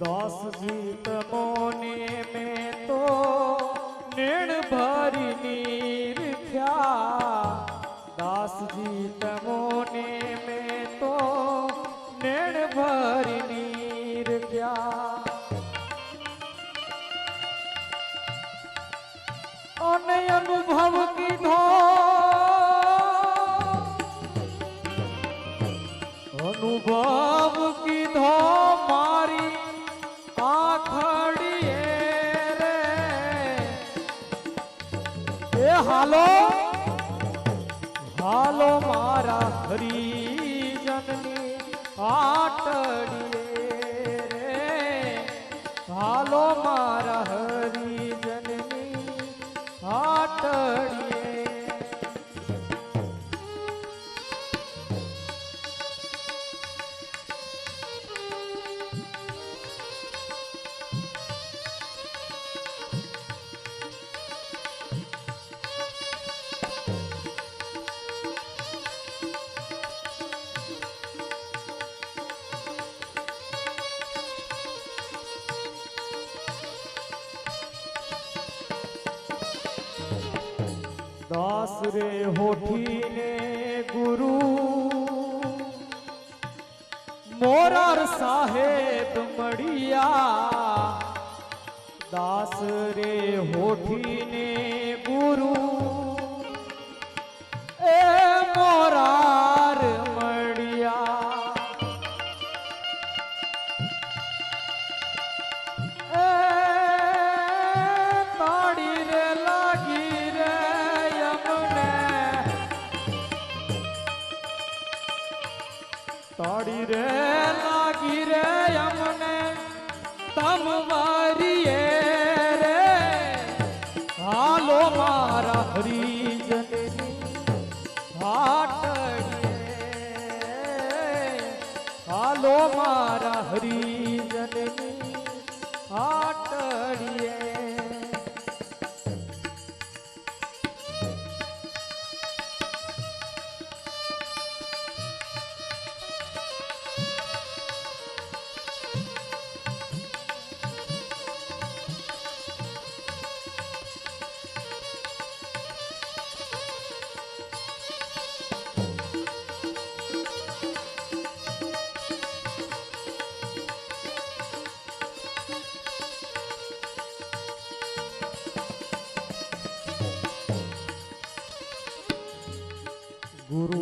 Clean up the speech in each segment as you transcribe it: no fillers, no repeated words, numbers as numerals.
दास जीत मोने में तो नेण भरी नीर ख्या दास जीत मोने में तो नेण भरी नीर ख्या अने अनुभव कीधो अनुभव कीधो मारी आखड़िए रे ए हालो हालो मारा हरिजननी आटड़िए रे हालो मारा हरिजननी आटड़िए दास रे होठी ने गुरु मोरार साहेब मड़िया दास रे होठी ने गुरु ए मोरार मड़िया ए ताड़ी रे लागी रे ताड़ी रे लागी रे यमने तम वारिये रे हालो मारा हरिजननी हाटड़िए हालो मारा हरिजननी हाटड़िए गुरु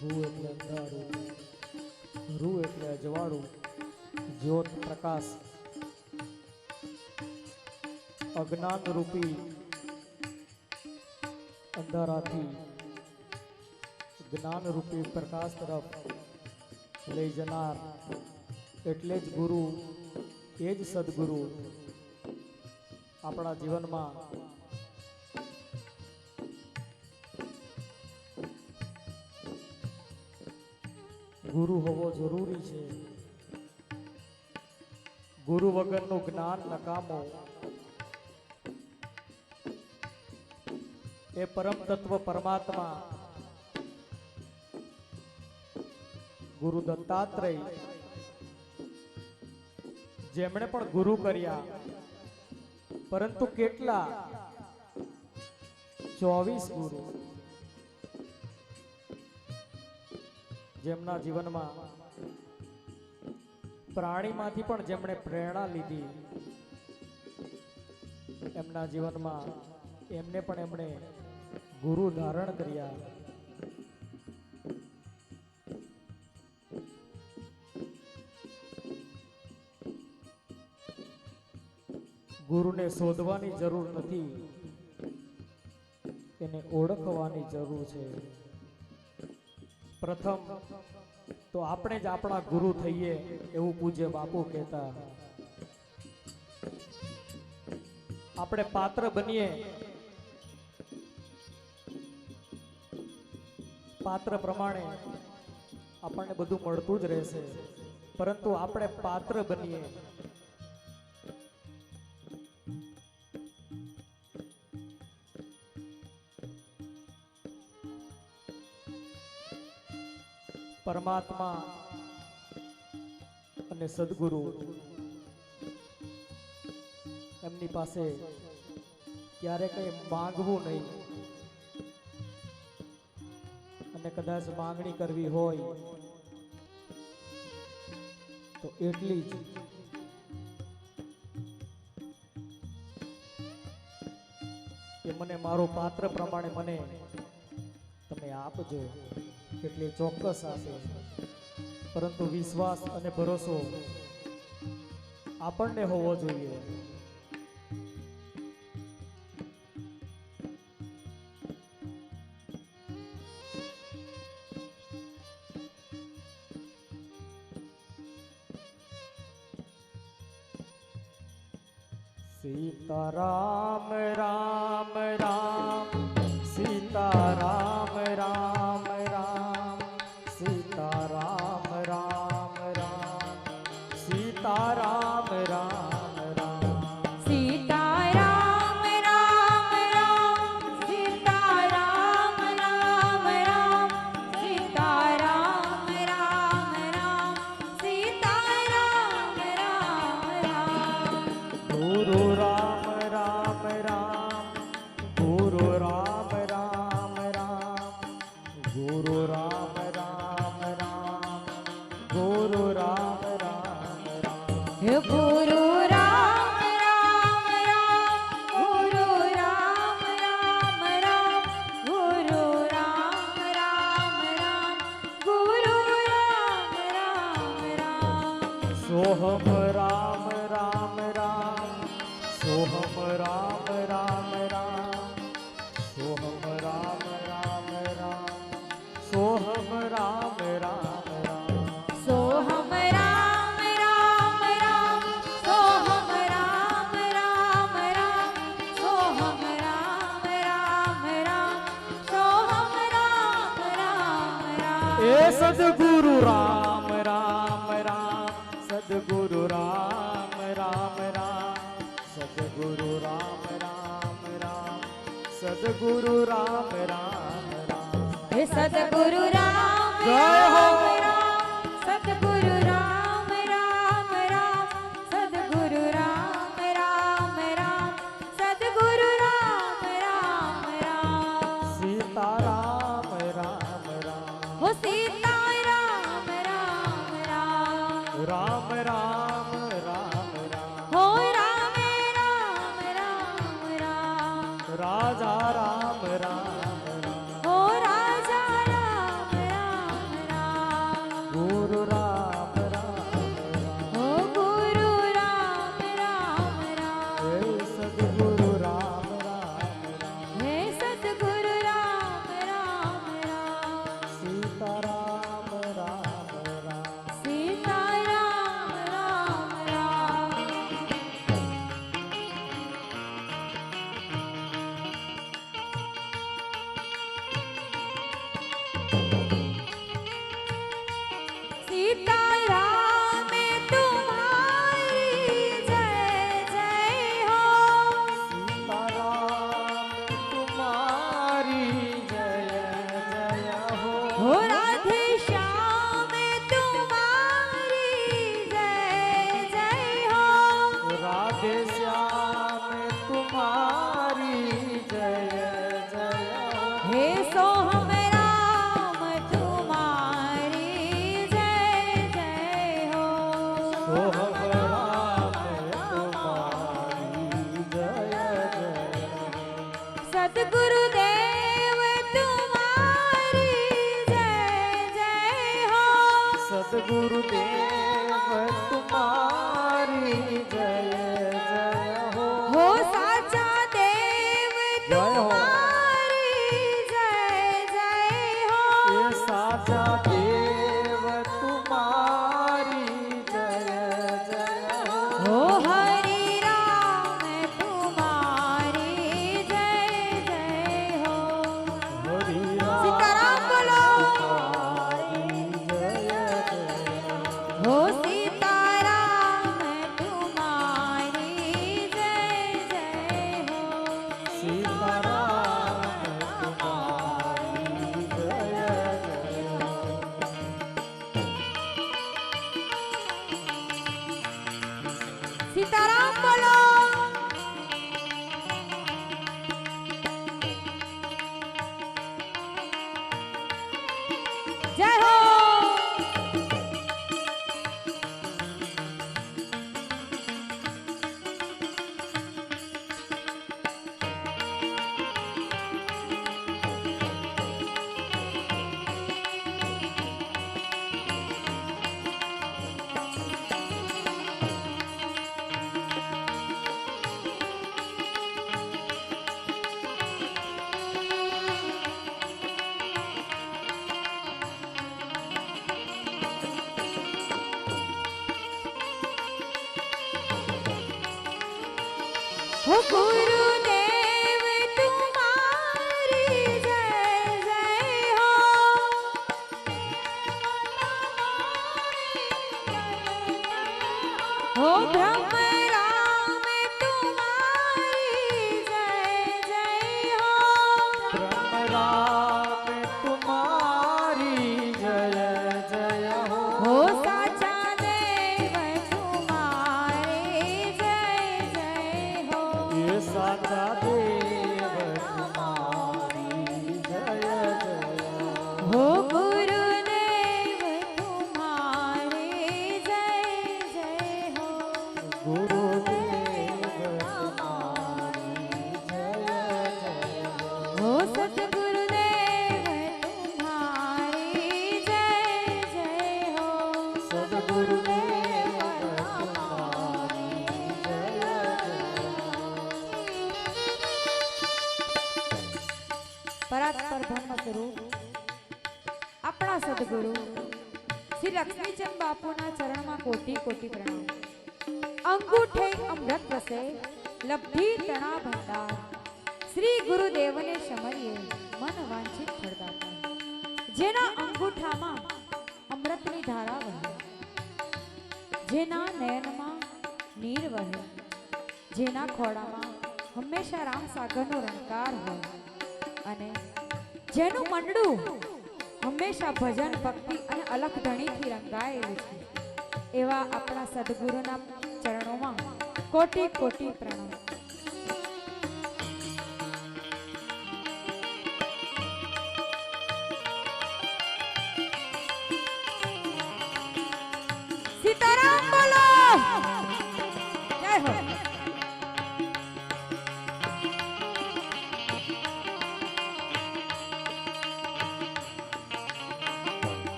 भू એટલે અંધારું રૂ એટલે અજવાળું જ્યોત પ્રકાશ અજ્ઞાન રૂપી અંધારાથી જ્ઞાન રૂપી પ્રકાશ તરફ લઈ જનાર એટલે જ ગુરુ એ જ સદગુરુ આપણા જીવનમાં ગુરુ હોવો જરૂરી છે ગુરુ વગરનું જ્ઞાન નકામો એ પરમ તત્વ પરમાત્મા ગુરુ દત્તાત્રેય જેમણે પણ ગુરુ કર્યા પરંતુ કેટલા 24 ગુરુ જેમના જીવનમાં પ્રાણીમાંથી પણ જેમણે પ્રેરણા લીધી એમના જીવનમાં એમને પણ એમણે ગુરુ ધારણ કર્યા ગુરુને શોધવાની જરૂર નથી એને ઓળખવાની જરૂર છે પ્રથમ તો આપણે જ આપણા ગુરુ થઈએ એવું પૂજ્ય બાપુ કહેતા આપણે પાત્ર બનીએ પાત્ર પ્રમાણે આપણને બધું મળતું જ રહેશે પરંતુ આપણે પાત્ર બનીએ પરમાત્મા અને સદગુરુ એમની પાસે ક્યારે કઈ માંગવું નહીં, અને કદાચ માંગણી કરવી હોય તો એટલી જ કે મને મારું પાત્ર પ્રમાણે મને તમે આપજો, એટલે ચોક્કસ આપે, પરંતુ વિશ્વાસ અને ભરોસો આપણને હોવો જોઈએ. सीताराम राम राम सीताराम राम राम सीताराम राम राम सीताराम राम राम सीताराम राम राम सीताराम राम राम सीताराम राम राम सीताराम राम राम गुरु राम राम राम गुरु राम राम राम गुरु राम राम राम गुरु राम राम राम हे गुरु राम राम राम गुरु राम राम राम गुरु राम राम राम गुरु राम राम राम सोहम राम राम राम सोहम राम राम राम सोहम राम राम राम सोहम राम राम राम सोहम राम राम राम सोहम राम राम राम सोहम राम राम राम सोहम राम राम राम ए सद्गुरु राम राम राम सद्गुरु राम राम राम सद्गुरु राम राम राम सद्गुरु राम राम राम हे सद्गुरु राम जय हो। राम सद्गुरु राम राम राम सद्गुरु राम राम राम सद्गुरु राम राम राम सीताराम राम राम हो सीताराम राम राम राम राम राम राम हो राम राम राम राम राजा राम राम राम हो राजा राम राम राम गुरु राम राम राम हो गुरु राम राम राम हे सद्गुरु राम राम राम हे सद्गुरु राम राम राम सीताराम राम राम सीताराम राम राम सीताराम तुम्हारी जय जय हो सीताराम तुम्हारी जय जय हो हो राधे श्याम तुम्हारी जय जय हो राधे श्याम तुम्हारी जय जय हो हे सोहम राम तुम्हारी जय जय हो सोहम राम तुम्हारी जय जय हो सद्गुरु देव तुम्हारी जय जय हो सद्गुरु देव तुम्हारी जय जय हो हो साचा देव जय हो। तुम्हारी जय जय हो ये साचा देव तुम्हारी जय जय हो हो हरि राम तुम्हारी जय जय हो हरि सीताराम बोलो तुम्हारी जय जय हो हो सीताराम तुम्हारी जय जय हो सीताराम तुम्हारी जय जय हो हो गुरुदेव तुम्हारी जय जय हो। हो ब्रह्म राम तुम्हारी जय जय हो। ब्रह्म राम तुम्हारी जय जय हो। हो साचा देव तुम्हारे जय जय हो। ये साचा देव तुम्हारी जय जय हो। हो गुरुदेव तुम्हारे जय जय हो। गुरुदेव तुम्हारी जय जय हो। हो सतगुरुदेव तुम्हारे जय जय हो। सद्गुरुदेव तुम्हारी जय जय हो। પરાત્પર બ્રહ્મ સ્વરૂપ આપણા સદગુરુ શ્રી લક્ષ્મીચંદ બાપુના ચરણમાં કોટી કોટી પ્રણામ। અંગૂઠે અમૃત વસે લબ્ધિ તણા ભંડાર શ્રી ગુરુદેવને સમરીએ મન વાંછિત ફળદાતા। જેના અંગૂઠામાં અમૃતની ધારા વહે, જેના નયનમાં નીર વહે, જેના ખોળામાં હંમેશા રામ સાગરનો રણકાર હોય અને જેનું મંડળું હંમેશા ભજન ભક્તિ અને અલખ ધણીથી રંગાયેલું છે, એવા આપણા સદગુરુના ચરણોમાં કોટી કોટી પ્રણામ। સીતારામ બોલો, જય હો।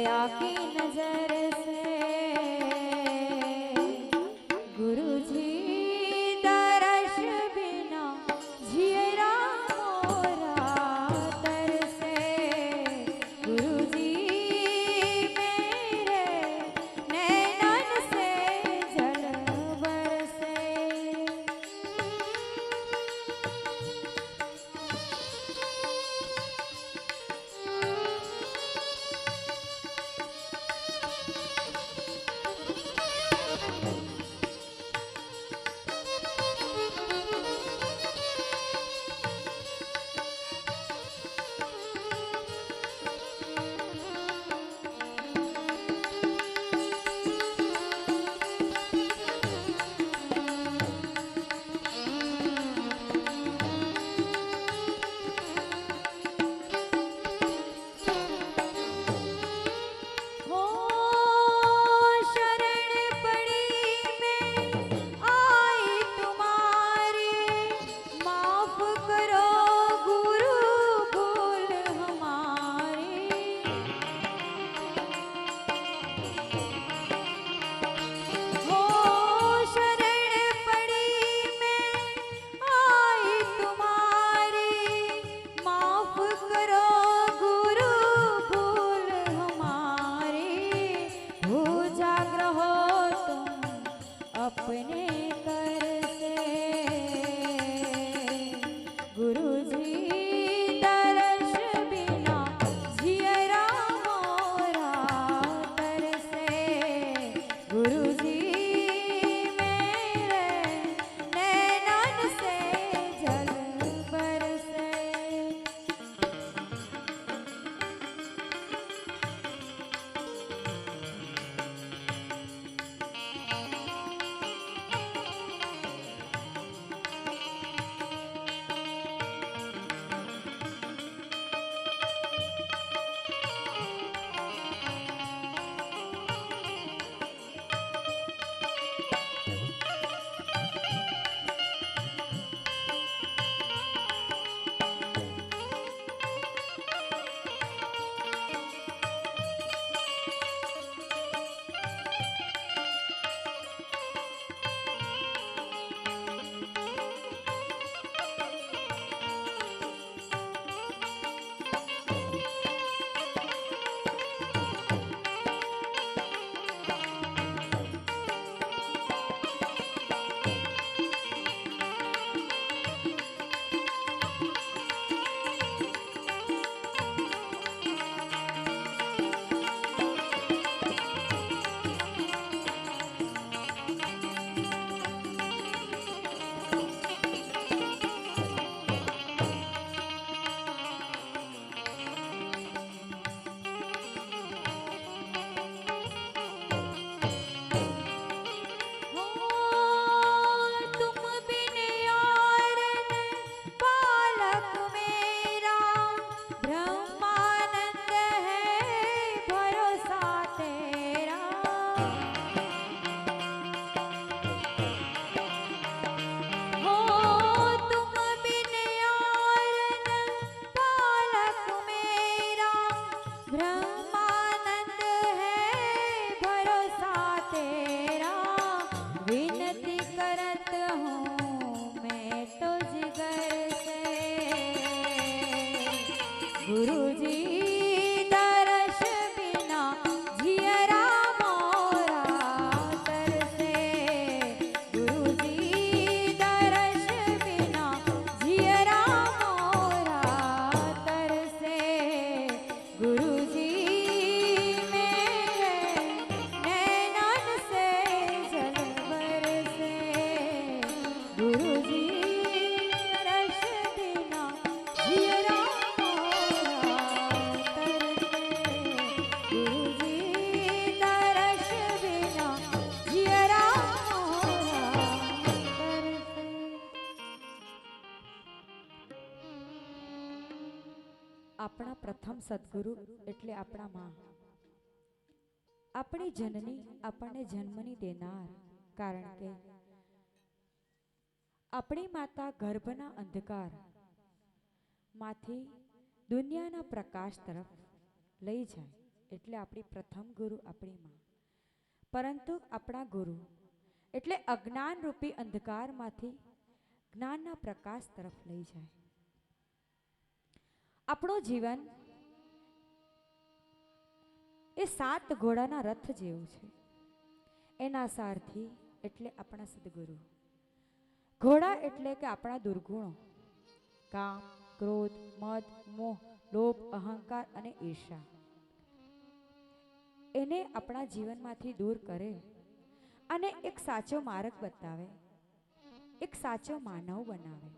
दया की नजर से गुरुजी दर्श बिना जियरा मोरा तरसे गुरुजी मेरे नैनन से जल बरसे हो शरण पड़ी मैं आई तुम्हारी माफ करो गुरु भूल हमारी हो शरण पड़ी मैं आई तुम्हारी माफ करो गुरु भूल हमारी हो जाग्र हो तुम अपने कर से गुरुजी दर्श बिना जियरा मोरा तरसे गुरुजी मेरे नैनन से जल बरसे तुम बिन यार पालक मेरा ब्रह्मानंद है भरोसा तेरा हो तुम बिन यार पालक मेरा ब्रह्मानंद है भरोसा तेरा विनती करत हूँ मैं तो जिगर से गुरुजी दर्श बिना जियरा मोरा तरसे गुरुजी दर्श बिना जियरा मोरा तरसे गुरुजी मेरे नैनन से जल बरसे गुरुजी दर्श बिना जियरा मोरा આપણા પ્રથમ સદગુરુ એટલે આપણા માં, આપણી જનની, આપણને જન્મની દેનાર. કારણ કે આપણી માતા ગર્ભના અંધકાર માંથી દુનિયાના પ્રકાશ તરફ લઈ જાય. એટલે આપણી પ્રથમ ગુરુ આપણી માં. પરંતુ આપણા ગુરુ એટલે અજ્ઞાન રૂપી અંધકારમાંથી જ્ઞાનના પ્રકાશ તરફ લઈ જાય. આપણું જીવન એ 7 ઘોડાના રથ જેવું છે. એના સારથી એટલે આપણા સદગુરુ. ઘોડા એટલે કે આપણા દુર્ગુણો, કામ, ક્રોધ, મદ, મોહ, લોભ, અહંકાર અને ઈર્ષા. એને આપણા જીવનમાંથી દૂર કરે અને એક સાચો માર્ગ બતાવે, એક સાચો માનવ બનાવે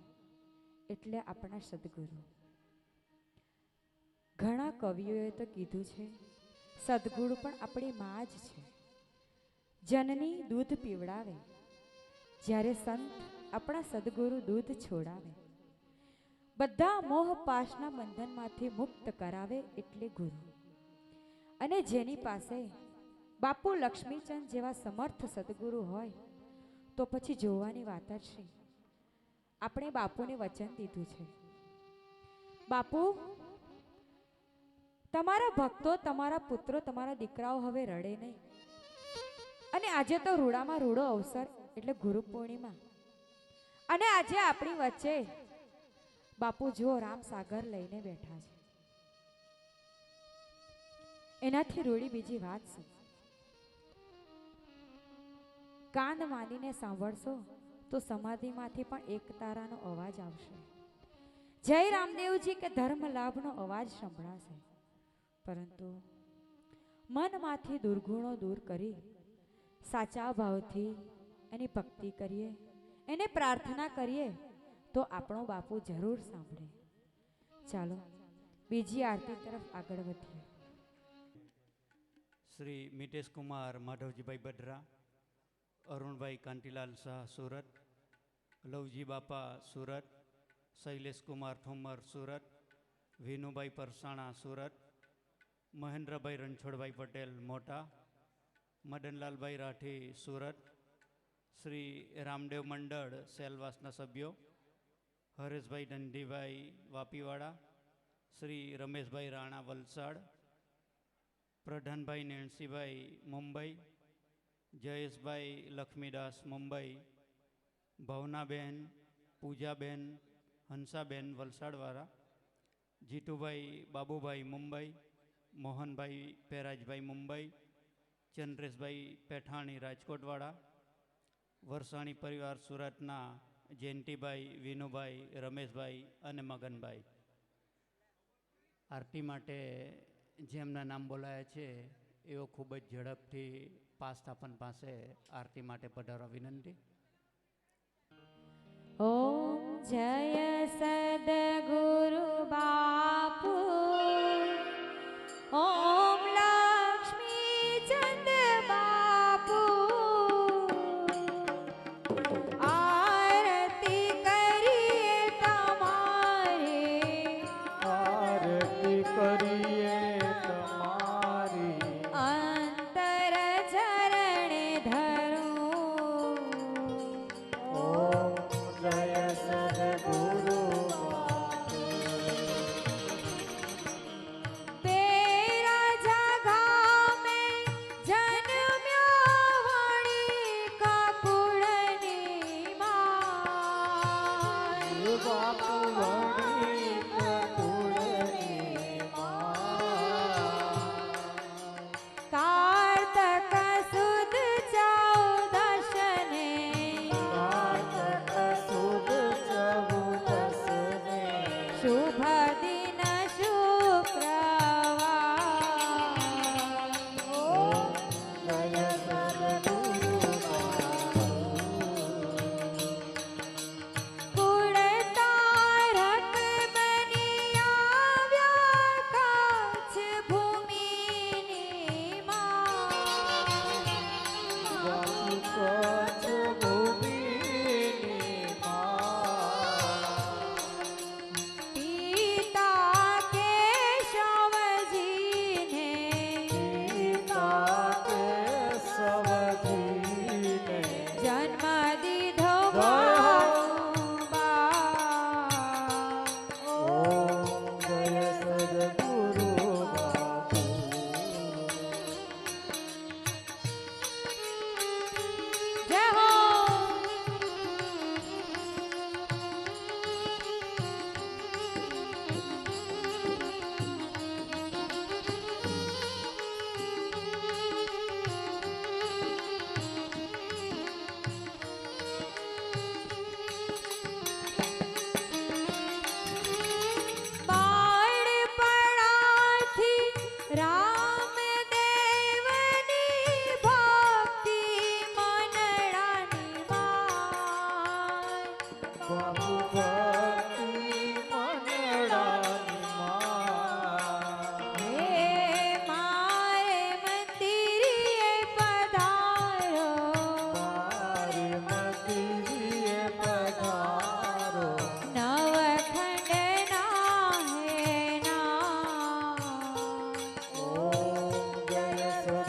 એટલે આપણા સદગુરુ. ઘણા કવિઓએ તો કીધું છે સદગુરુ પણ આપણી માં જ છે. જનની દૂધ પીવડાવે, જ્યારે સંત આપણા સદગુરુ દૂધ છોડાવે. બધા મોહ પાશના બંધનમાંથી મુક્ત કરાવે એટલે ગુરુ. અને જેની પાસે બાપુ લક્ષ્મીચંદ જેવા સમર્થ સદગુરુ હોય તો પછી જોવાની વાત જ છે. આપણે બાપુને વચન દીધું છે, બાપુ તમારા ભક્તો, તમારા પુત્રો, તમારા દીકરાઓ હવે રડે નહીં. અને આજે તો રૂડામાં રૂડો અવસર એટલે ગુરુ પૂર્ણિમા. અને આજે આપણી વચ્ચે બાપુ જો રામ સાગર લઈને બેઠા છે. એનાથી રૂડી બીજી વાત છે. કાન માંડીને સાંભળશો તો સમાધિમાંથી પણ એક તારાનો અવાજ આવશે. જય રામદેવજી કે ધર્મ લાભનો અવાજ સંભળાશે. પરંતુ મનમાંથી દુર્ગુણો દૂર કરી સાચા ભાવથી એની ભક્તિ કરીએ, એને પ્રાર્થના કરીએ તો આપણો બાપુ જરૂર સાંભળે. ચાલો બીજી આરતી તરફ આગળ વધીએ. શ્રી મિતેશ કુમાર માધવજીભાઈ બઢરા, અરુણભાઈ કાંતિલાલ શાહ સુરત, લવજી બાપા સુરત, શૈલેષ કુમાર ઠુમ્મર સુરત, વિનુભાઈ પરસાણા સુરત, મહેન્દ્રભાઈ રણછોડભાઈ પટેલ મોટા, મદનલાલભાઈ રાઠી સુરત, શ્રી રામદેવ મંડળ સેલવાસના સભ્યો, હરેશભાઈ ધનજીભાઈ વાપીવાડા, શ્રી રમેશભાઈ રાણા વલસાડ, પ્રધાનભાઈ નેણસીભાઈ મુંબઈ, જયેશભાઈ લક્ષ્મીદાસ મુંબઈ, ભાવનાબેન, પૂજાબેન, હંસાબેન વલસાડવાળા, જીતુભાઈ બાબુભાઈ મુંબઈ, મોહનભાઈ પેરાજભાઈ મુંબઈ, ચંદ્રેશભાઈ પેઠાણી રાજકોટવાળા, વરસાણી પરિવાર સુરતના જયંતિભાઈ, વિનુભાઈ, રમેશભાઈ અને મગનભાઈ. આરતી માટે જેમના નામ બોલાયા છે એઓ ખૂબ જ ઝડપથી પાસ્થાપન પાસે આરતી માટે પધારવા વિનંતી. ઓમ જય સદગુરુ બાપુ, ઓમ લક્ષ્મીચંદ બાપુ, આરતી કરીએ તમારી, આરતી કરીએ તમારી, અંતર ચરણે ધરું. ઓમ જય સદગુરુ બેરા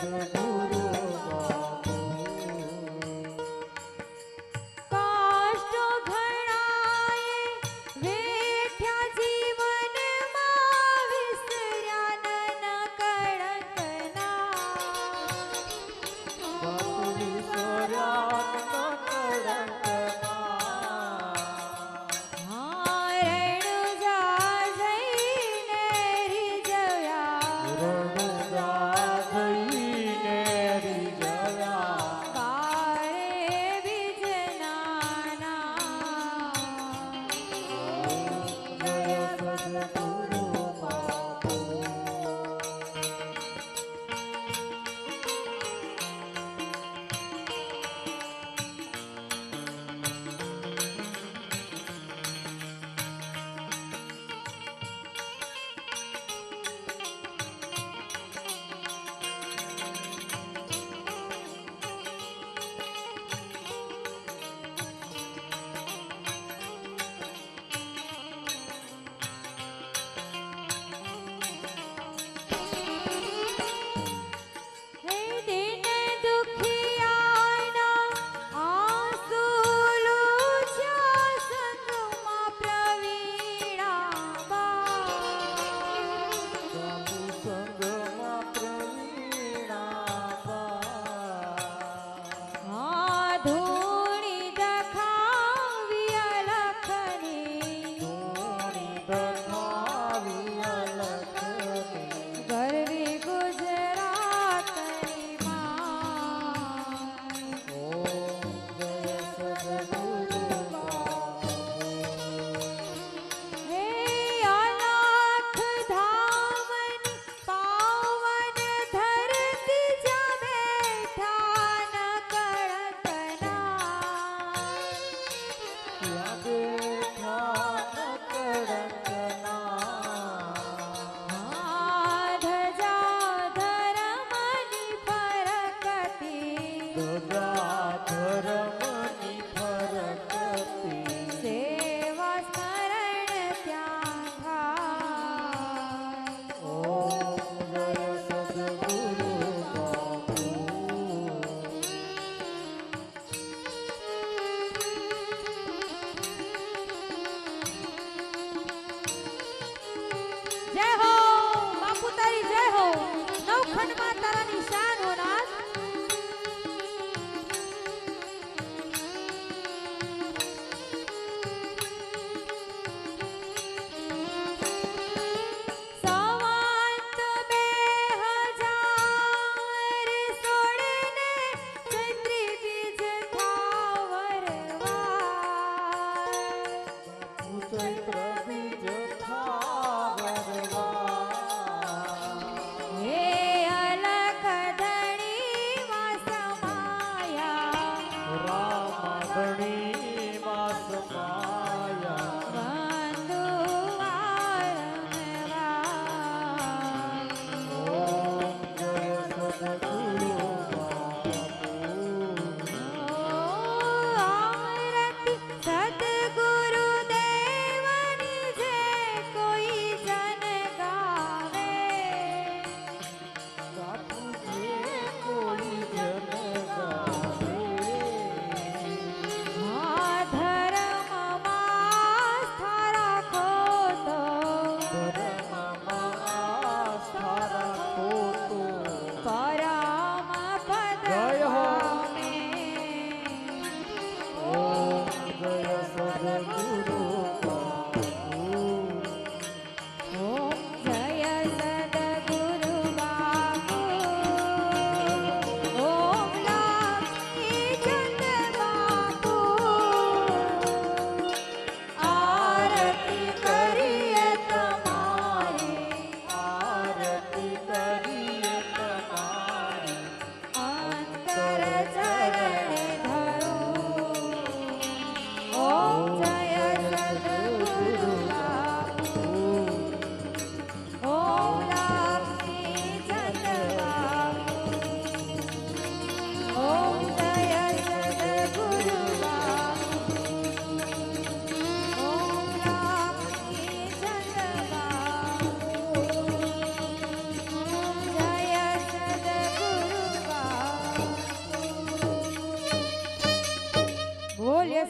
સદગુરુ બાપુ. કાષ્ટો ઘણાએ વેઠ્યા જીવનમાં વિસર્યા નન કળંકના. બાપુ વિસર્યા ન કળંકના. હા રેણુજા જઈને રીઝવ્યા. રણુજા થઈને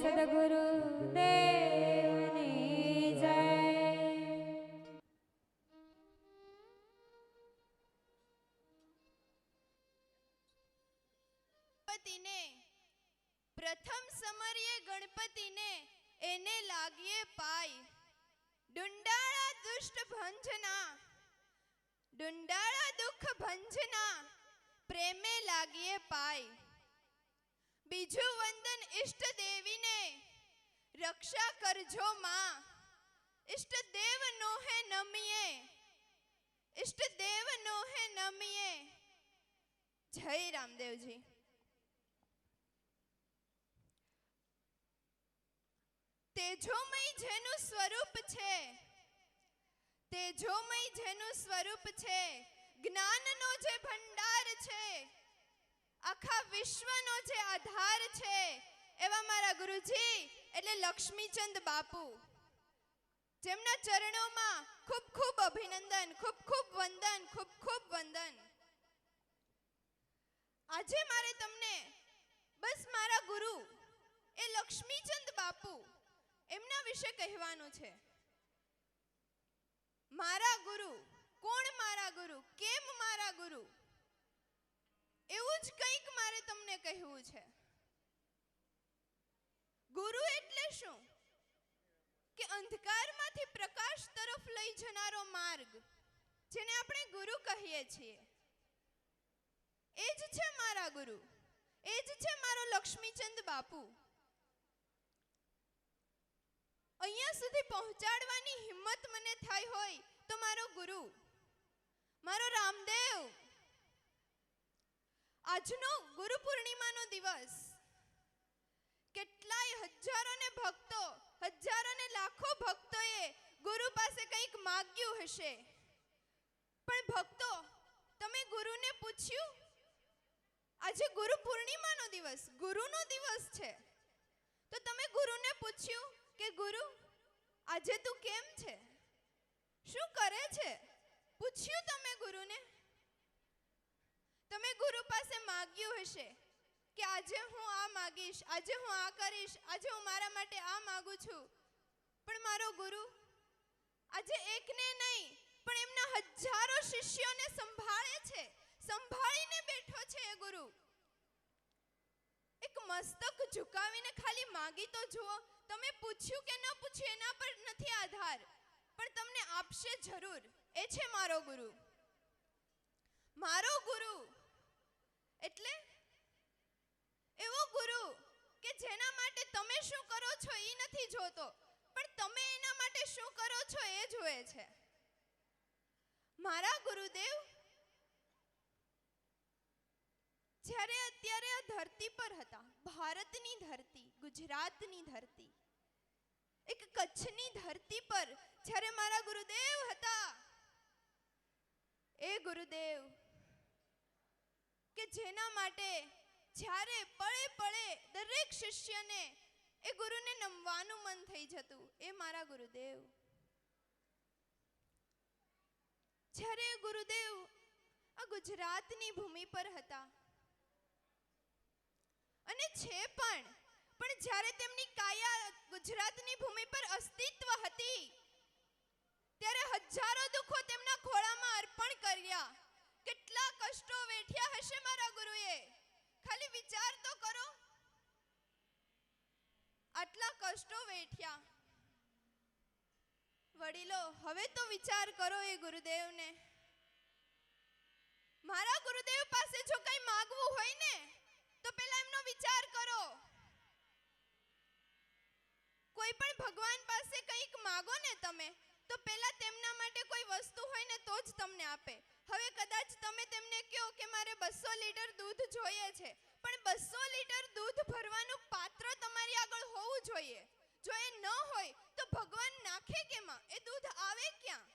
સદગુરુ દેવની જય. ગણપતિને પ્રથમ સમરીએ ગણપતિને એને લાગીએ પાય ડુંડાળા દુષ્ટ ભંજના ડુંડાળા દુઃખ ભંજના પ્રેમે લાગીએ પાય બીજું વંદન ઈષ્ટ દેવીને રક્ષા કરજો માં ઈષ્ટ દેવ નોહે નમીએ ઈષ્ટ દેવ નોહે નમીએ. જય રામદેવજી. તેજોમય જેનું સ્વરૂપ છે તેજોમય જેનું સ્વરૂપ છે જ્ઞાનનો જે ભંડાર છે આખા વિશ્વનો જે આધાર છે એવા મારા ગુરુજી એટલે લક્ષ્મીચંદ બાપુ, જેમના ચરણોમાં ખૂબ ખૂબ અભિનંદન, ખૂબ ખૂબ વંદન, ખૂબ ખૂબ વંદન. આજે મારે તમને બસ મારા ગુરુ એ લક્ષ્મીચંદ બાપુ એમના વિશે કહેવાનું છે. મારા ગુરુ, કોણ મારા ગુરુ, કેમ મારા ગુરુ, એવું જ કંઈક મારે તમને કહેવું છે. ગુરુ એટલે શું? કે અંધકારમાંથી પ્રકાશ તરફ લઈ જનારો માર્ગ, જેને આપણે ગુરુ કહીએ છીએ. એ જ છે મારા ગુરુ, એ જ છે મારો લક્ષ્મીચંદ બાપુ. અહીંયા સુધી પહોંચાડવાની હિંમત મને થઈ હોય તો મારો ગુરુ, મારો રામદેવ. આજનો ગુરુ પૂર્ણિમાનો દિવસ કેટલાય હજારો ને ભક્તો, હજારો ને લાખો ભક્તોએ ગુરુ પાસે કંઈક માંગ્યું હશે, પણ ભક્તો તમે ગુરુને પૂછ્યું? આજે ગુરુ પૂર્ણિમાનો દિવસ, ગુરુનો દિવસ છે, તો તમે ગુરુને પૂછ્યું કે ગુરુ આજે તું કેમ છે, શું કરે છે? પૂછ્યું તમે ગુરુને? તમે ગુરુ પાસે માંગ્યું હશે કે આજે હું આ માંગીશ, આજે હું આ કરીશ, આજે હું મારા માટે આ માંગુ છું, પણ મારો ગુરુ આજે એકને નહીં પણ એમના હજારો શિષ્યોને સંભાળે છે, સંભાળીને બેઠો છે. એ ગુરુ એક મસ્તક ઝુકાવીને ખાલી માંગી તો જુઓ. તમે પૂછ્યું કે ન પૂછ્યું એના પર નથી આધાર, પણ તમને આપશે જરૂર. એ છે મારો ગુરુ. મારો ગુરુ એટલે એવો ગુરુ કે જેના માટે તમે શું કરો છો એ નથી જોતો, પણ તમે એના માટે શું કરો છો એ જુએ છે. મારા ગુરુદેવ જ્યારે અત્યારે આ ધરતી પર હતા, ભારતની ધરતી, ગુજરાતની ધરતી, એક કચ્છની ધરતી પર જ્યારે મારા ગુરુદેવ હતા, એ ગુરુદેવ કે જેના માટે જ્યારે પળે પળે દરેક શિષ્યને એ ગુરુને નમવાનું મન થઈ જતું, એ મારા ગુરુદેવ. જ્યારે ગુરુદેવ આ ગુજરાતની ભૂમિ પર હતા અને છે પણ જ્યારે તેમની કાયા ગુજરાતની ભૂમિ પર અસ્તિત્વ હતી, ત્યારે હજારો દુઃખો તેમના ખોળામાં અર્પણ કર્યા. કેટલા કષ્ટો વેઠ્યા હશે મારા ગુરુએ, ખાલી વિચાર તો કરો. આટલા કષ્ટો વેઠ્યા. વડીલો હવે તો વિચાર કરો એ ગુરુદેવને. મારા ગુરુદેવ પાસે જો કંઈ માંગવું હોય ને તો પહેલા એમનો વિચાર કરો. કોઈ પણ ભગવાન પાસે કંઈક માંગો ને તમે, તો પહેલા તેમના માટે કોઈ વસ્તુ હોય ને તો જ તમને આપે. હવે કદાચ તમે તેમને કહો કે મારે 200 લીટર દૂધ જોઈએ છે, પણ 200 લીટર દૂધ ભરવાનું પાત્ર તમારી આગળ હોવું જોઈએ. જો એ ન હોય તો ભગવાન નાખે કેમાં? એ દૂધ આવે ક્યાં?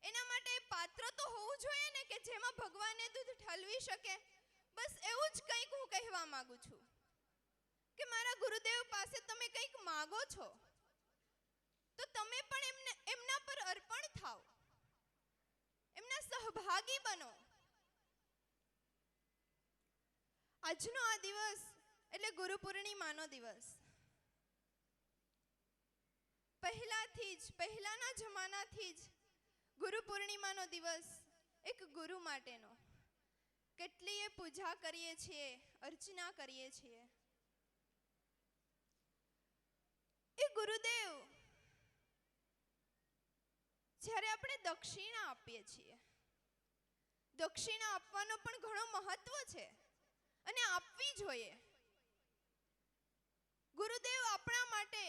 એના માટે એ પાત્ર તો હોવું જોઈએ ને કે જેમાં ભગવાન એ દૂધ ઠલવી શકે. બસ એવું જ કંઈક હું કહેવા માંગુ છું કે મારા ગુરુદેવ પાસે તમે કંઈક માંગો છો તો તમે પણ એમના પર અર્પણ થાઓ, એમના સહભાગી બનો. આજનો આ દિવસ એટલે ગુરુ પૂર્ણિમાનો દિવસ. પહેલાના જમાનાથી જ ગુરુ પૂર્ણિમાનો દિવસ એક ગુરુ માટેનો કેટલીય પૂજા કરીએ છીએ, અર્ચના કરીએ છીએ. એ ગુરુદેવ જ્યારે આપણે દક્ષિણા આપીએ છીએ, દક્ષિણા આપવાનો પણ ઘણો મહત્વ છે અને આપવી જોઈએ. ગુરુદેવ આપણા માટે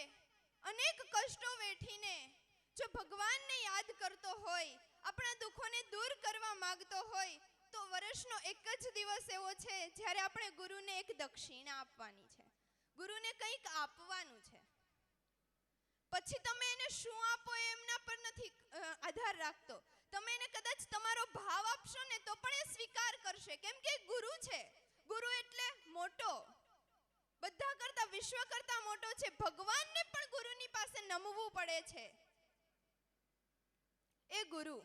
અનેક કષ્ટો વેઠીને જો ભગવાનને યાદ કરતો હોય, આપણા દુઃખોને દૂર કરવા માંગતો હોય, તો વર્ષનો એક જ દિવસ એવો છે જ્યારે આપણે ગુરુને એક દક્ષિણા આપવાની છે, ગુરુને કંઈક આપવાનું છે. પછી તમે એને શું આપો એમના પર નથી આધાર રાખતો. તમે એને કદાચ તમારો ભાવ આપશો ને તો પણ એ સ્વીકાર કરશે, કેમ કે ગુરુ છે. ગુરુ એટલે મોટો, બધા કરતા, વિશ્વ કરતા મોટો છે. ભગવાનને પણ ગુરુની પાસે નમવું પડે છે. એ ગુરુ.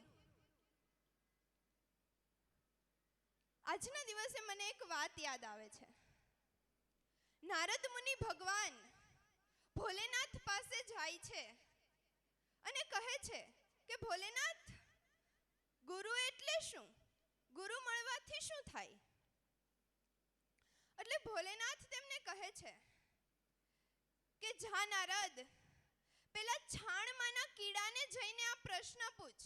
આજના દિવસે મને એક વાત યાદ આવે છે. નારદ મુનિ ભગવાન ભોલેનાથ પાસે જાય છે અને કહે છે કે ભોલેનાથ, ગુરુ એટલે શું? ગુરુ મળવાથી શું થાય? એટલે ભોલેનાથ તેમને કહે છે કે જા નારદ, પેલા છાણમાંના કીડાને જઈને આ પ્રશ્ન પૂછ.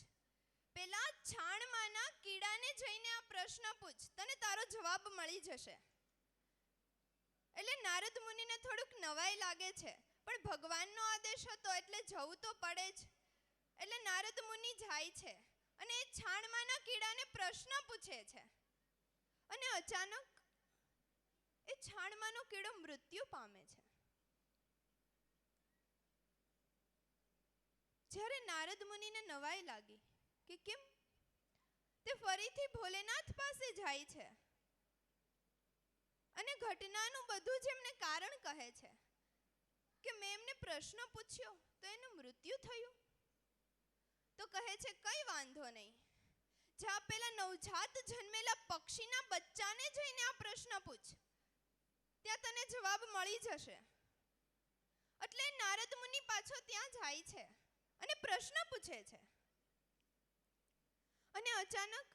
પેલા છાણમાંના કીડાને જઈને આ પ્રશ્ન પૂછ, તને તારો જવાબ મળી જશે. એટલે નારદ મુનિને થોડુંક નવાઈ લાગે છે, પણ ભગવાનનો આદેશ હતો એટલે જવું તો પડે જ. એટલે નારદ મુનિ જાય છે અને એ છાણમાંના કીડાને પ્રશ્ન પૂછે છે અને અચાનક એ છાણમાંનો કીડો મૃત્યુ પામે છે. જ્યારે નારદ મુનિને નવાઈ લાગી કે કેમ, તે ફરીથી ભોલેનાથ પાસે જાય છે અને ઘટનાનું બધું જ એમને કારણ કહે છે કે મેં એમને પ્રશ્ન પૂછ્યો તો એનું મૃત્યુ થયું. તો કહે છે કઈ વાંધો નહીં, જા પેલા નવજાત જન્મેલા પક્ષીના બચ્ચાને જઈને આ પ્રશ્ન પૂછ, ત્યાં તને જવાબ મળી જશે. એટલે નારદ મુનિ પાછો ત્યાં જાય છે અને પ્રશ્ન પૂછે છે અને અચાનક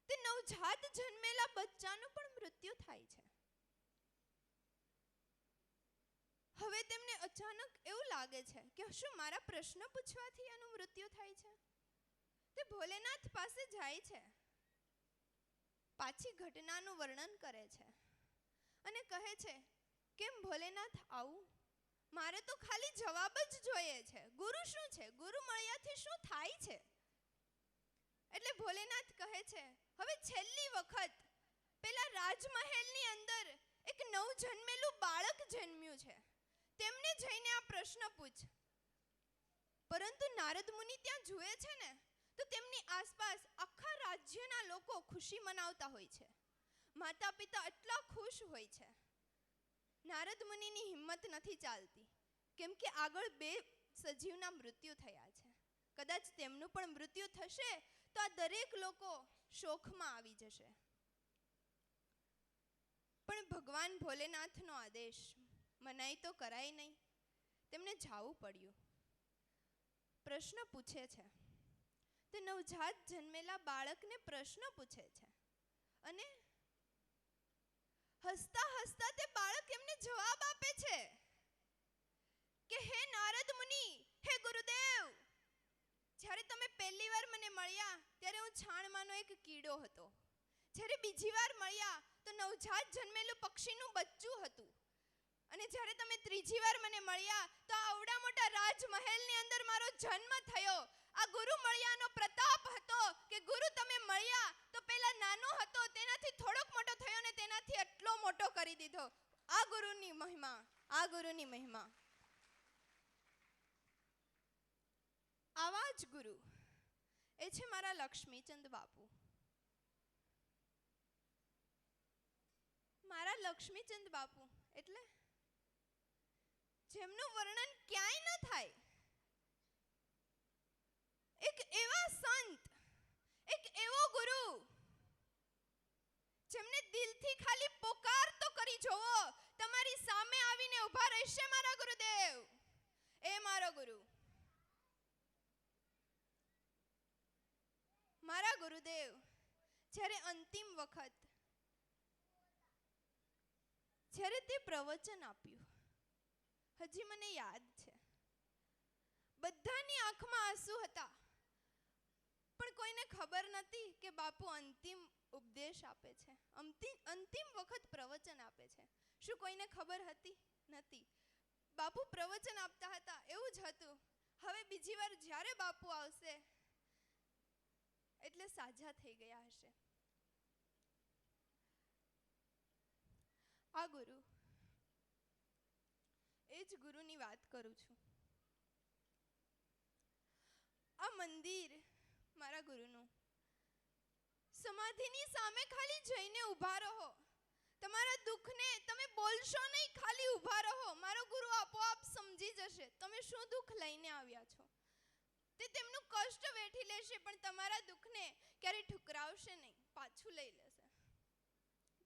તે નવજાત જન્મેલા બચ્ચાનું પણ મૃત્યુ થાય છે. હવે તેમને અચાનક એવું લાગે છે કે શું મારા પ્રશ્ન પૂછવાથી એનું મૃત્યુ થાય છે? તે ભોલેનાથ પાસે જાય છે, પાછી ઘટનાનું વર્ણન કરે છે અને કહે છે કેમ ભોલેનાથ આવું? મારે તો ખાલી જવાબ જ જોઈએ છે. ગુરુ શું છે? ગુરુ મળ્યાથી શું થાય છે? એટલે ભોલેનાથ કહે છે હવે છેલ્લી વખત પેલા રાજમહેલની અંદર એક નવજન્મેલું બાળક જન્મ્યું છે, તેમને જઈને આ પ્રશ્ન પૂછ. પરંતુ નારદ મુનિ ત્યાં જુએ છે ને તો તેમની આસપાસ આખા રાજ્યના લોકો ખુશી મનાવતા હોય છે. માતા પિતા એટલા ખુશ હોય છે. નારદ મુનિની હિંમત નથી ચાલતી, કેમ કે આગળ બે સજીવના મૃત્યુ થયા છે. કદાચ તેમનું પણ મૃત્યુ થશે તો આ દરેક લોકો શોકમાં આવી જશે. પણ ભગવાન ભોલેનાથનો આદેશ, મનાઈ તો કરાય નહીં, તેમને જાવું પડ્યું. પ્રશ્ન પૂછે છે, તે નવજાત જન્મેલા બાળકને પ્રશ્ન પૂછે છે અને હસતા હસતા તે બાળક એમને જવાબ આપે છે કે હે નારદ મુનિ, હે ગુરુદેવ, જ્યારે તમે પહેલી વાર મને મળ્યા ત્યારે હું છાણમાંનો એક કીડો હતો. જ્યારે બીજી વાર મળ્યા તો નવજાત જન્મેલું પક્ષીનું બચ્ચું હતું. અને જ્યારે તમે ત્રીજી વાર મને મળ્યા તો આવડા મોટા રાજમહેલની અંદર મારો જન્મ થયો. આ ગુરુ મળ્યાનો પ્રતાપ હતો કે ગુરુ તમે મળ્યા તો પેલા નાનો હતો તેનાથી થોડોક મોટો થયો ને તેનાથી એટલો મોટો કરી દીધો. આ ગુરુની મહિમા, આ ગુરુની મહિમા. આવા જ ગુરુ એ છે મારા લક્ષ્મીચંદ બાપુ. મારા લક્ષ્મીચંદ બાપુ એટલે જેમનું વર્ણન ક્યાંય ન થાય. એક એવા સંત, એક એવો ગુરુ જેમને દિલથી ખાલી પોકાર તો કરી જોવો, તમારી સામે આવીને ઊભા રહેશે મારા ગુરુદેવ. એ મારો ગુરુ. મારા ગુરુદેવ જ્યારે અંતિમ વખત જ્યારે તે પ્રવચન આપ્યું, હજી મને યાદ છે, બધાની આંખમાં આંસુ હતા, પણ કોઈને ખબર નથી કે બાપુ અંતિમ ઉપદેશ આપે છે, અંતિમ વખત પ્રવચન આપે છે. શું કોઈને ખબર હતી? નથી. બાપુ પ્રવચન આપતા હતા, એવું જ હતું. હવે બીજી વાર જ્યારે બાપુ આવશે એટલે સાજા થઈ ગયા હશે. આ ગુરુ, એ જ ગુરુની વાત કરું છું. આ મંદિર મારા ગુરુનું. સમાધિની સામે ખાલી જઈને ઊભા રહો, તમારા દુઃખને તમે બોલશો નહીં, ખાલી ઊભા રહો. મારો ગુરુ આપોઆપ સમજી જશે તમે શું દુઃખ લઈને આવ્યા છો. તે તેમનું કષ્ટ વેઠી લેશે, પણ તમારા દુઃખને ક્યારેય ઠુકરાવશે નહીં, પાછું લઈ લેશે,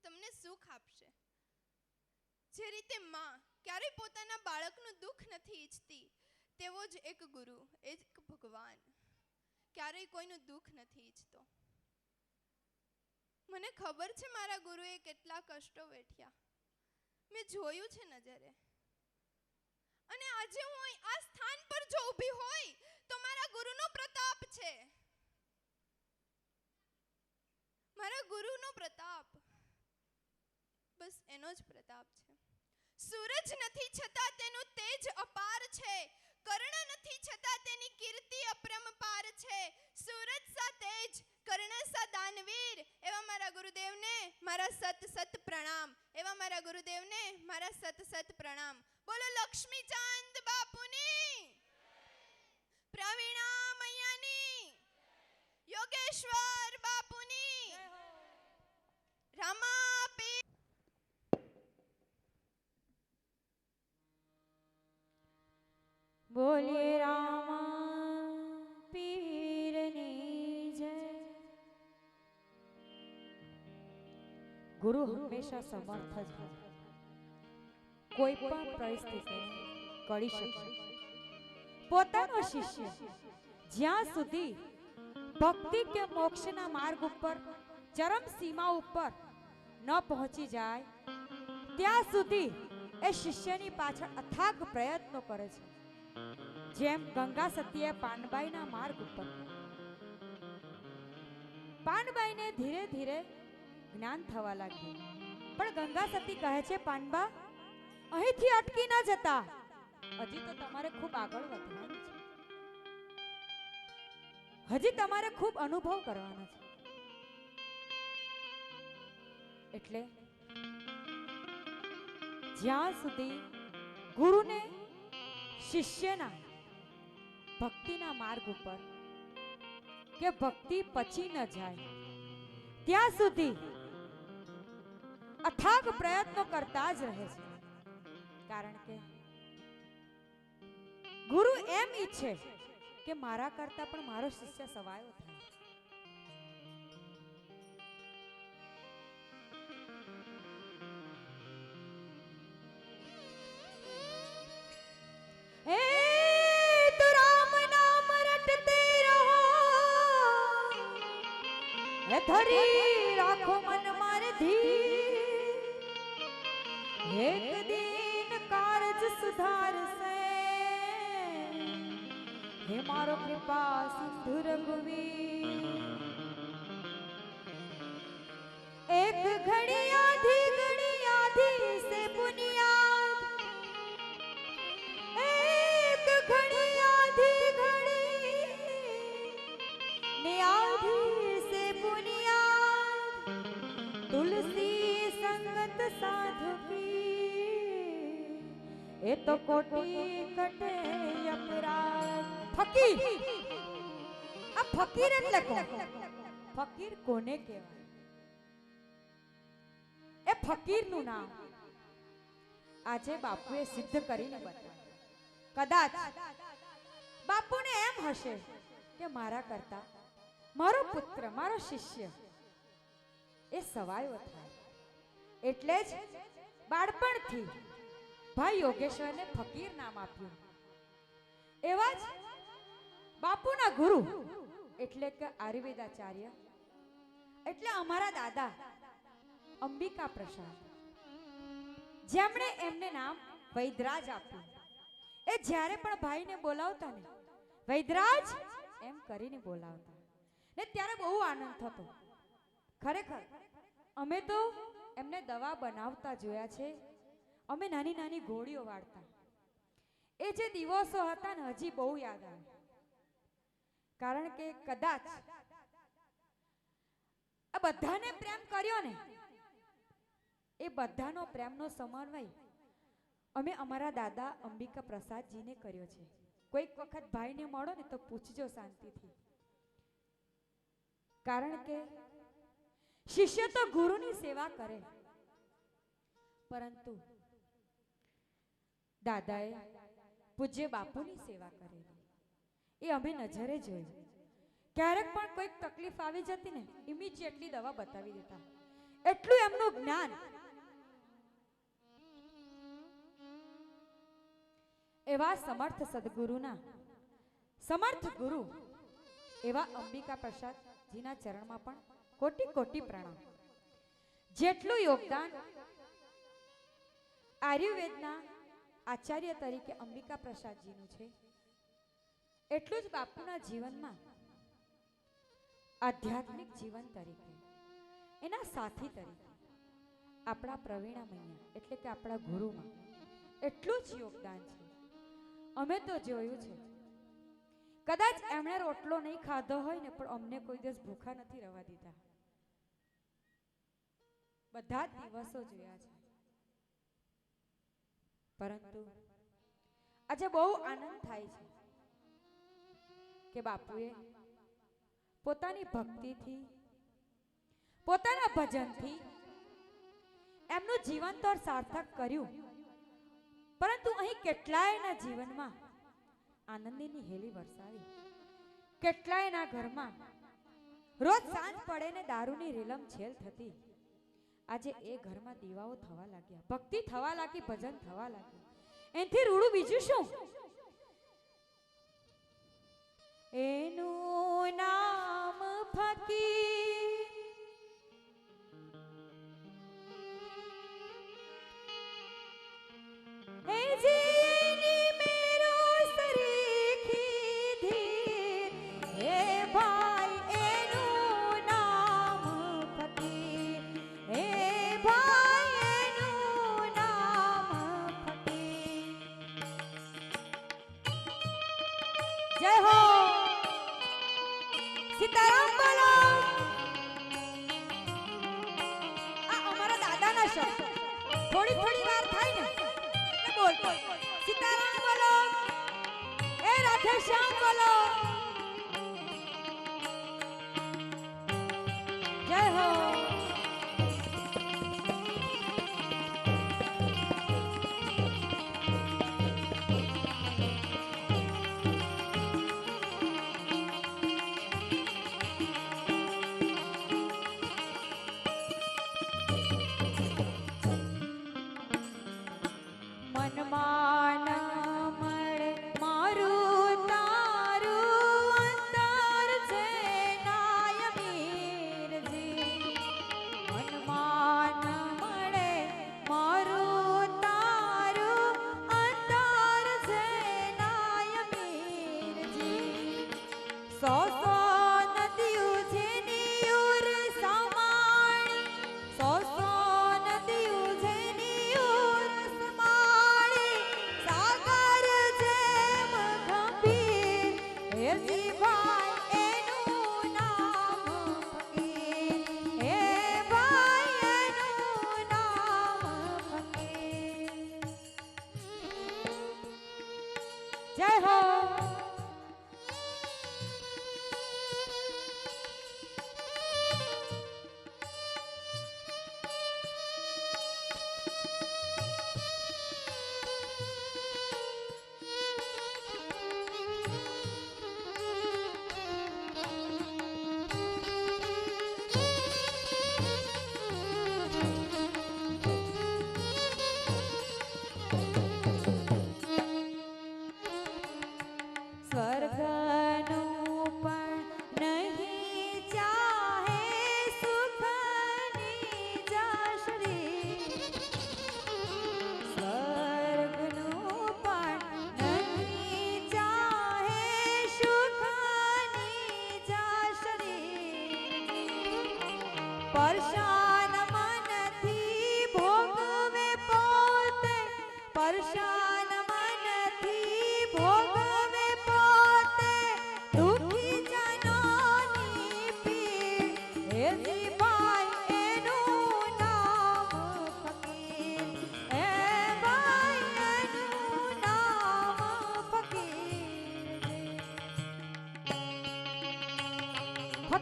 તમને સુખ આપશે. જે રીતે માં ક્યારેય પોતાના બાળકનું દુઃખ નથી ઈચ્છતી, તેવો જ એક ગુરુ, એક ભગવાન ક્યારેય કોઈનું દુઃખ નથી ઈચ્છતો. મને ખબર છે મારા ગુરુએ કેટલા કષ્ટો વેઠ્યા, મેં જોયું છે નજરે. અને આજે હું આ સ્થાન પર જો ઊભી હોય તો મારા ગુરુનો પ્રતાપ છે, મારા ગુરુનો પ્રતાપ, બસ એનો જ પ્રતાપ છે. સૂરજ નથી છતાં તેનું તેજ અપાર છે, કર્ણ નથી છતાં તેની કીર્તિ અપરંપાર છે. સૂરજ સા તેજ, કર્ણ સા દાનવીર, એવા મારા ગુરુદેવને મારા સત સત પ્રણામ, એવા મારા ગુરુદેવને મારા સત સત પ્રણામ. બોલો લક્ષ્મીચંદ બાપુની, પ્રવીણા મૈયાની, યોગેશ્વર બાપુની, રામા પીર. બોલીએ રામા પીરની જય. ગુરુ હંમેશા સમર્થ જ હોય, કોઈ પણ પરિસ્થિતિ કરી શકે. પોતાનો શિષ્ય જ્યાં સુધી ભક્તિ કે મોક્ષના માર્ગ ઉપર ચરમ સીમા ઉપર ન પહોંચી જાય ત્યાં સુધી એ શિષ્યની પાછળ અથાગ પ્રયત્નો કરે છે. જેમ ગંગા સતીએ પાનબાઈના માર્ગ ઉપર, પાનબાઈને ધીરે ધીરે જ્ઞાન થવા લાગ્યું, પણ ગંગા સતી કહે છે, પાનબા અહીંથી અટકી ન જતા, હજી તો તમારે ખૂબ આગળ વધવાનું છે, હજી તમારે ખૂબ અનુભવ કરવાનો છે. એટલે જ્યાં સુધી ગુરુને શિષ્યના ભક્તિના માર્ગ ઉપર કે ભક્તિ પચી ન જાય ત્યાં સુધી અથાગ પ્રયત્નો કરતા જ રહે છે. કારણ કે ગુરુ એમ ઈચ્છે કે મારા કરતા પણ મારો શિષ્ય સવાયો થાય. ધરી રાખો મન મારે ધીર, એક દિન કારજ સુધારશે, હે મારો કૃપા સિંધુ રઘુવીર. એક ઘડી આધી સે બુનિયાદ, એક ઘડી આધી ને આધી સે बुनियाद, तुलसी संगत साधु की, ये तो कोटि कटे अपराध. ફકીર, આ ફકીર એટલે કોણ? ફકીર કોને કહેવાય? એ ફકીરનું નામ આજે બાપુએ સિદ્ધ કરીને બતાવ્યું. કદાચ બાપુને એમ હશે કે મારા કરતા મારો પુત્ર, મારો શિષ્ય એ સવાયો થાય, એટલે જ બાળપણથી ભાઈ યોગેશ્વરને ફકીર નામ આપ્યું. એવા જ બાપુના ગુરુ એટલે કે આયુર્વેદાચાર્ય એટલે અમારા દાદા અંબિકા પ્રસાદ, જેમણે એમને નામ વૈદરાજ આપ્યું. એ જ્યારે પણ ભાઈને બોલાવતા ને વૈદરાજ એમ કરીને બોલાવતા ને ત્યારે બહુ આનંદ થતો. ખરેખર અમે તો એમને દવા બનાવતા જોયા છે. અમે નાની નાની ગોળીઓ વાળતા. એ જે દિવસો હતા ને હજી બહુ યાદ આવે. કારણ કે કદાચ આ બધાને પ્રેમ કર્યો ને એ બધાનો પ્રેમનો સમન્વય અમે અમારા દાદા અંબિકા પ્રસાદજીને કર્યો છે. કોઈક વખત ભાઈને મળો ને તો પૂછજો શાંતિથી. કારણ કે શિષ્ય તો ગુરુની સેવા કરે, પરંતુ દાદાએ પૂજ્ય બાપુની સેવા કરેલી એ અમે નજરે જોઈ. ક્યારેક પણ કોઈક તકલીફ આવી જતી ને ઇમિડિયેટલી દવા બતાવી દેતા. એટલું એમનું જ્ઞાન. એવા સમર્થ સદગુરુના સમર્થ ગુરુ એવા અંબિકા પ્રસાદજીના ચરણમાં પણ કોટી કોટી પ્રણામ. જેટલું યોગદાન આયુર્વેદના આચાર્ય તરીકે અંબિકા પ્રસાદજીનું છે, એટલું જ બાપુના જીવનમાં આધ્યાત્મિક જીવન તરીકે એના સાથી તરીકે આપણા પ્રવીણા મૈયા એટલે કે આપણા ગુરુમાં એટલું જ યોગદાન છે. અમે તો જોયું છે, કદાચ એમણે રોટલો નહીં ખાધો હોય ને પણ અમને કોઈ દિવસ ભૂખા નથી રહેવા દીધા. બધા જ દિવસો જોયા છે. પરંતુ આજે બહુ આનંદ થાય છે કે બાપુએ પોતાની ભક્તિથી પોતાના ભજનથી એમનું જીવન તો સાર્થક કર્યું, પરંતુ અહીં કેટલાયના જીવનમાં આનંદની હેલી વરસાવી. કેટલાયના ઘરમાં રોજ સાંજ પડે ને દારૂની રેલમ છેલ થતી. આજે એ ઘરમાં દીવાઓ થવા લાગ્યા, ભક્તિ થવા લાગી, ભજન થવા લાગ્યું. એનથી રૂડું બીજું શું? એનું નામ ફકીર. હે જીની મેરો સરીખી ધીર, હે ભાઈ એનું નામ ફકીર, હે ભાઈ એનું નામ ફકીર. જય હો સીતારામ બોલો. આ અમારા દાદાના શબ્દ થોડી થોડી વાર થાય ને બોલતો સીતારામ બોલો, એ રાધે શ્યામ બોલો. જય હો. મનમાં ન મળે મારું તારું અંતર છે નાય મીરજી.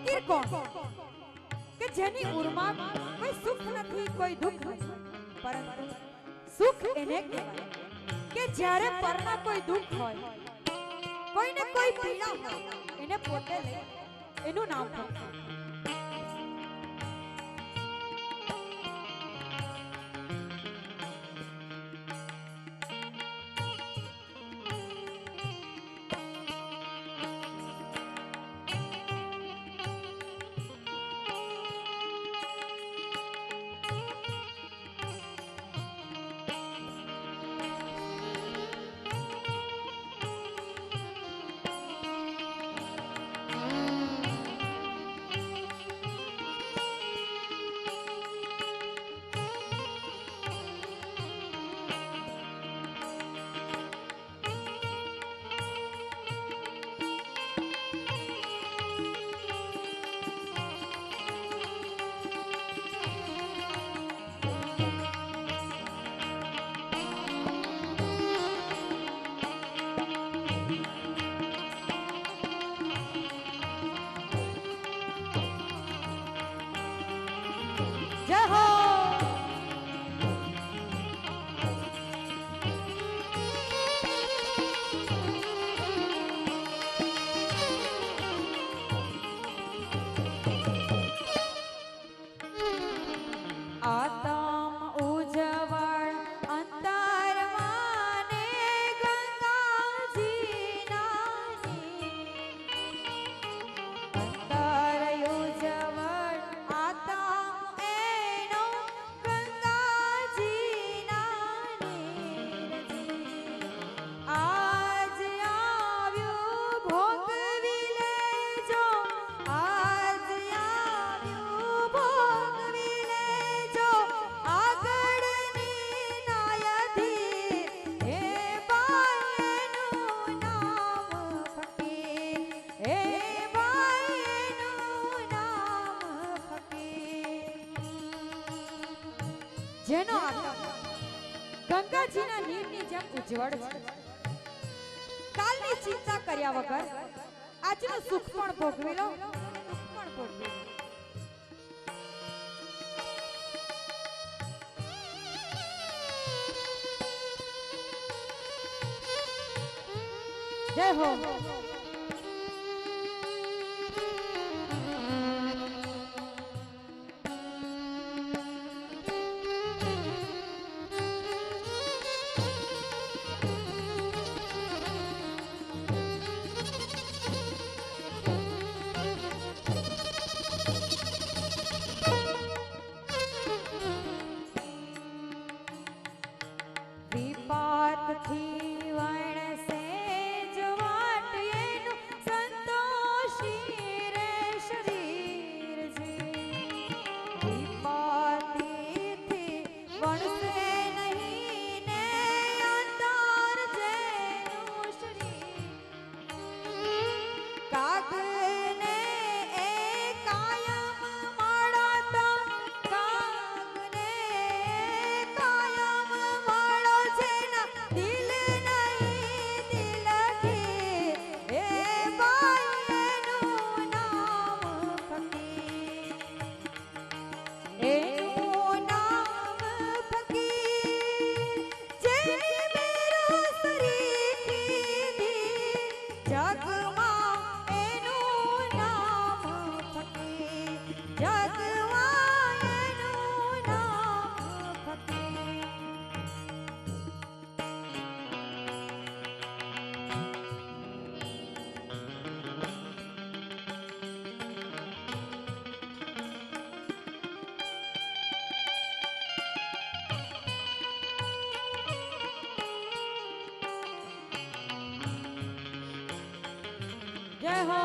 ફકીર કોણ કે જેની ઉરમાં કોઈ સુખ નથી કોઈ દુઃખ નથી, પરંતુ સુખ એને કહેવાય કે જ્યારે પરના કોઈ દુઃખ હોય, કોઈને કોઈ પીડા હોય, એને પોતે લે, એનું નામ ફકીર. જય હો. આતમ ઉજવળ અંતરવાને ગંગાજી નાની, અંતર ઉજવળ આતમ એનો ગંગાજી નાની. આજ આવ્યું ભોગવી લેજો, આજ આવ્યું ભોગવી લેજો, આગળની નાયધી હે બાઈનું નામ ફકીર, હે બાઈનું નામ ફકીર. જેનો આતમ ગંગાજીના નીરની જેમ ઉજ્જવળ છે, કાલની ચિંતા કર્યા વગર આજનું સુખ પણ ભોગવી લો, દુઃખ પણ ભોગવી લો. જય હો. વિપાતથી વણસે જવાટ એનું સંતોષી રે શરીર છે. વિપાતીથી વણસે નહીં ને અંતર જેનું શરીર. કાગને એ કાયમ મળતો, કાગને કાયમ મળો જેના દિલ નહીં દિલથી, હે બાઈનું નામ ફકીર, એનું નામ ફકીર. જેની બેરોસરી કીધી જગમાં એનું નામ ફકીર, જગમાં એનું નામ ફકીર. જય હો.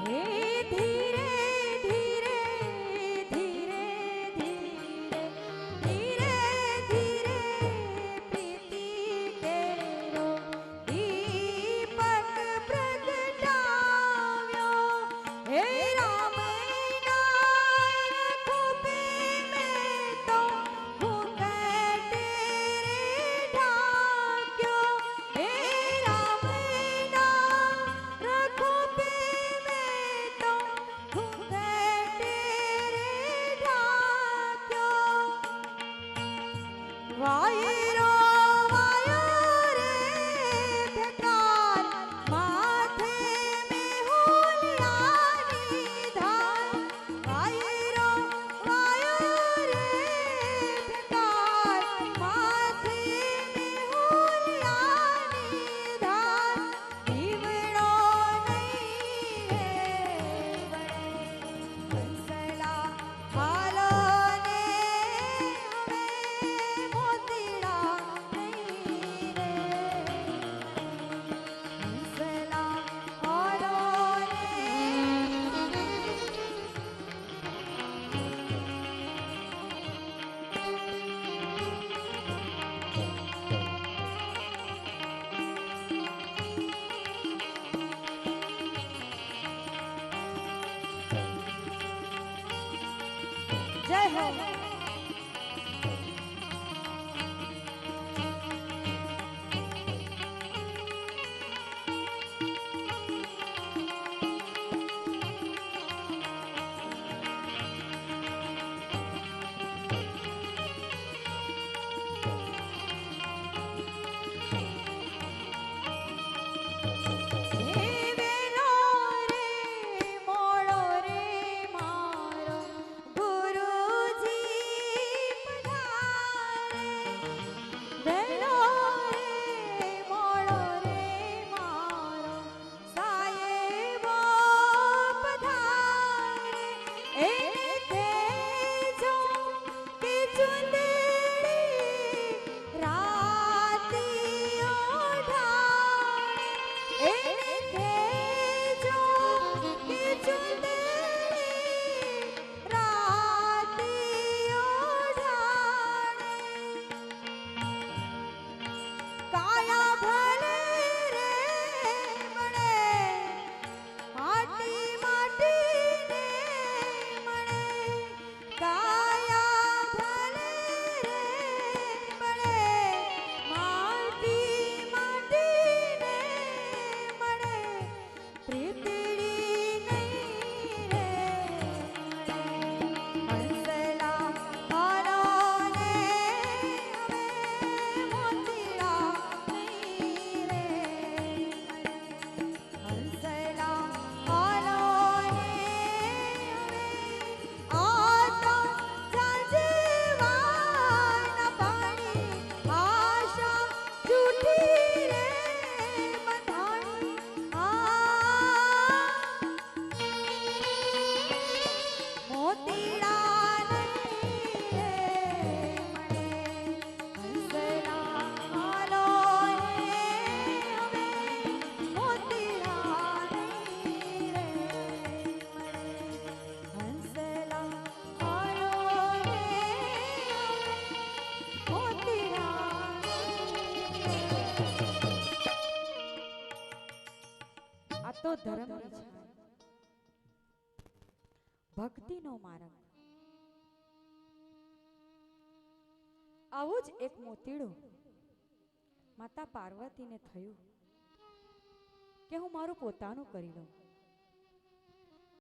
હે ધીરે ધીરે ધીરે ધીરે ધીરે ધીરે પ્રીતિ કેરો, જય હો. તો ધર્મની છાય, ભક્તિનો માર્ગ. આવું જ એક મોતીડું માતા પાર્વતીને થયું કે હું મારું પોતાનું કરી લઉં.